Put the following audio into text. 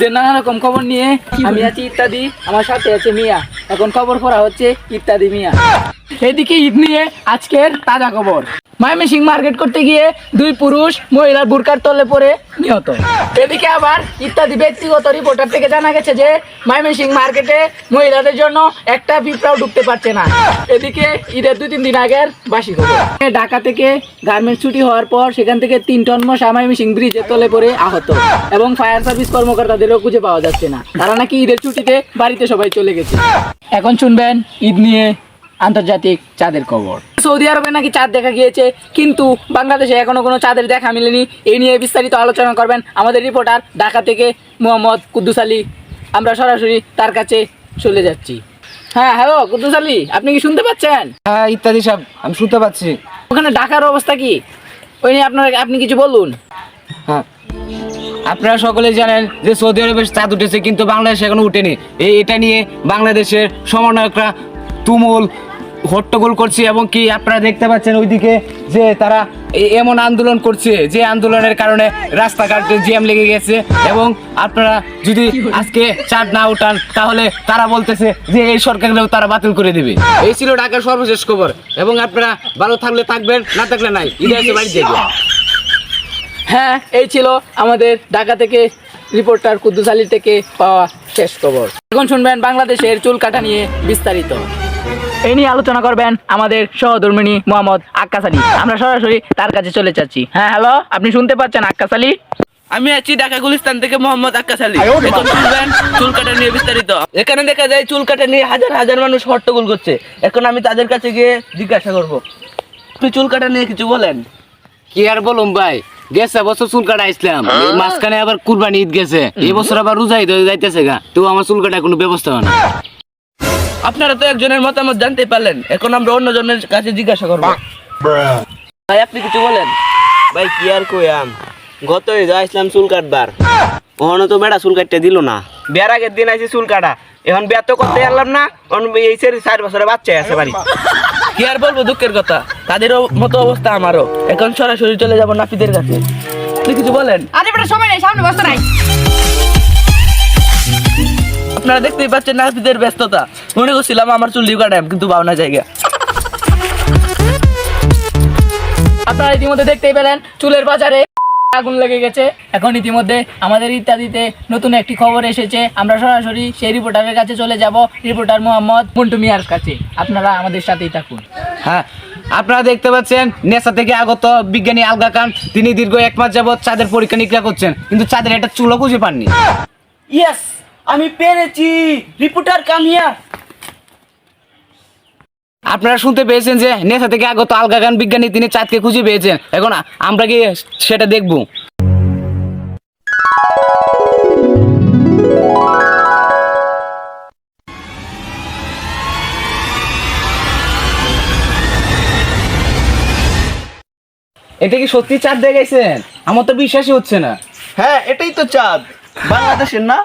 ঈদের নানা রকম খবর নিয়ে আমি আছি ইত্যাদি, আমার সাথে আছে মিয়া। এখন খবর পড়া হচ্ছে ইত্যাদি মিয়া। এদিকে ঈদ নিয়ে আজকের তাজা খবর। ময়মনসিং মার্কেট করতে গিয়ে দুই পুরুষ মহিলার বুরকার তলে পড়ে নিহত। এদিকে আবার ইত্যাদি ব্যক্তিগত রিপোর্টার থেকে জানা গেছে যে ময়মনসিং মার্কেটে মহিলাদের জন্য একটা পিঁপড়াও ঢুকতে পারছে না। এদিকে ঈদের 2-3 দিন আগের বাসি খবর। ঢাকা থেকে গার্মেন্টস ছুটি হওয়ার পর সেখান থেকে 3 টন মশা ময়মনসিং ব্রিজের তলে পড়ে আহত, এবং ফায়ার সার্ভিস কর্মকর্তাদেরও খুঁজে পাওয়া যাচ্ছে না। তারা নাকি ঈদের ছুটিতে বাড়িতে সবাই চলে গেছে। এখন শুনবেন ঈদ নিয়ে আন্তর্জাতিক চাঁদের খবর। সৌদি আরবে নাকি চাঁদ দেখা গিয়েছে, কিন্তু বাংলাদেশে এখনো কোনো চাঁদের দেখা মেলেনি। এই নিয়ে বিস্তারিত আলোচনা করবেন আমাদের রিপোর্টার ঢাকা থেকে মোহাম্মদ কুদ্দুস আলী। আমরা সরাসরি তার কাছে চলে যাচ্ছি। হ্যাঁ, হ্যালো কুদ্দুস আলী, আপনি কি শুনতে পাচ্ছেন? হ্যাঁ ইত্যাদি সাহেব, আমি শুনতে পাচ্ছি। ওখানে ঢাকার অবস্থা কি, ওই নিয়ে আপনি কিছু বলুন। হ্যাঁ, আপনারা সকলেই জানেন যে সৌদি আরবের চাঁদ উঠেছে, কিন্তু বাংলাদেশে এখনো উঠেনি। এটা নিয়ে বাংলাদেশের সমন্বয়করা তুমুল হট্টগোল করছে, এবং কি আপনারা দেখতে পাচ্ছেন ওইদিকে যে তারা এমন আন্দোলন করছে যে আন্দোলনের কারণে রাস্তাঘাটে জ্যাম লেগে গেছে। এবং আপনারা যদি আজকে চাঁদ না উঠান তাহলে তারা বলতেছে যে এই সরকারেও তারা বাতিল করে দেবে। এই ছিল ঢাকার সর্বশেষ খবর, এবং আপনারা ভালো থাকলে থাকবেন, না থাকলে নাই। ঈদে এসে বাড়ি যাবেন। হ্যাঁ, এই ছিল আমাদের ঢাকা থেকে রিপোর্টার কুদ্দুস আলী থেকে পাওয়া শেষ খবর। এখন শুনবেন বাংলাদেশের চুল কাটা নিয়ে বিস্তারিত। এই নিয়ে আলোচনা করবেন আমাদের সহধর্মিণী মোহাম্মদ আক্কাস আলী। আমরা সরাসরি তার কাছে চলে যাচ্ছি। হ্যাঁ, হ্যালো, আপনি শুনতে পাচ্ছেন আক্কাস আলী? আমি আছি ঢাকা গুলিস্তান থেকে মোহাম্মদ আক্কাস আলী। এখন শুনবেন চুল কাটা নিয়ে বিস্তারিত। এখানে দেখা যায় চুল কাটা নিয়ে হাজার হাজার মানুষ হট্টগোল করছে। এখন আমি তাদের কাছে গিয়ে জিজ্ঞাসা করবো, আপনি চুল কাটা নিয়ে কিছু বলেন। কি আর বলুম ভাই, গেছে বছর চুল কাটা আসলাম, মাঝখানে আবার কুরবানি ঈদ গেছে, এই বছর আবার রোজা ঈদ যাইতেছে গা, তো আমার চুল কাটার কোনো ব্যবস্থা হয় না। আপনারা তো একজনের মতামত জানতে পারলেন, এখন আমরা অন্যজনের কাছে জিজ্ঞাসা করবো। ভাই আপনি কিছু বলেন। ভাই কি আর কইয়াম, গত আসলাম চুল কাটবার, ওখানে তো বেড়া চুল কাটতে দিল না। বিয়ার আগের দিন আইছি চুল কাটা, এখন বিয়া তো করতে পারলাম না। এই 4 বছরের বাচ্চা আছে বাড়ি। কি আর বলবো, দুঃখের কথা, তাদেরও মতো অবস্থা আমারও। এখন সরাসরি চলে যাবো নাপিতের কাছে। আপনি কিছু বলেন। আরে বেটা সময় নাই, সামনে বসতে নাই। আপনারা দেখতেই পাচ্ছেন নাপিতের ব্যস্ততা। মনে করছিলাম আমার চুল কাটাম, কিন্তু পাওনা জায়গা। আপনারা ইতিমধ্যে দেখতেই পেলেন চুলের বাজারে আগুন লেগে গেছে। এখন ইতিমধ্যে আমাদের ইত্যাদিতে নতুন একটি খবর এসেছে। আমরা সরাসরি সেই রিপোর্টারের কাছে চলে যাব, রিপোর্টার মোহাম্মদ মন্টু মিয়ার কাছে। আপনারা আমাদের সাথেই থাকুন। হ্যাঁ, আপনারা দেখতে পাচ্ছেন নেসা থেকে আগত বিজ্ঞানী আলগা খান, তিনি দীর্ঘ 1 মাস যাবৎ চাঁদের পরীক্ষা নিরীক্ষা করছেন, কিন্তু চাঁদের একটা চুলও খুঁজে পাননি। ইয়েস, আমি পেরেছি। Reporter come here. আপনারা শুনতে পেয়েছেন যে নেসা থেকে আগত আলগা খান বিজ্ঞানী তিনি চাঁদকে খুঁজে পেয়েছেন। এখন আমরা কি সেটা দেখব। এটা কি সত্যি চাঁদ দেখাইছেন? আমার তো বিশ্বাসই হচ্ছে না। হ্যাঁ এটাই তো চাঁদ, বাংলাদেশের না।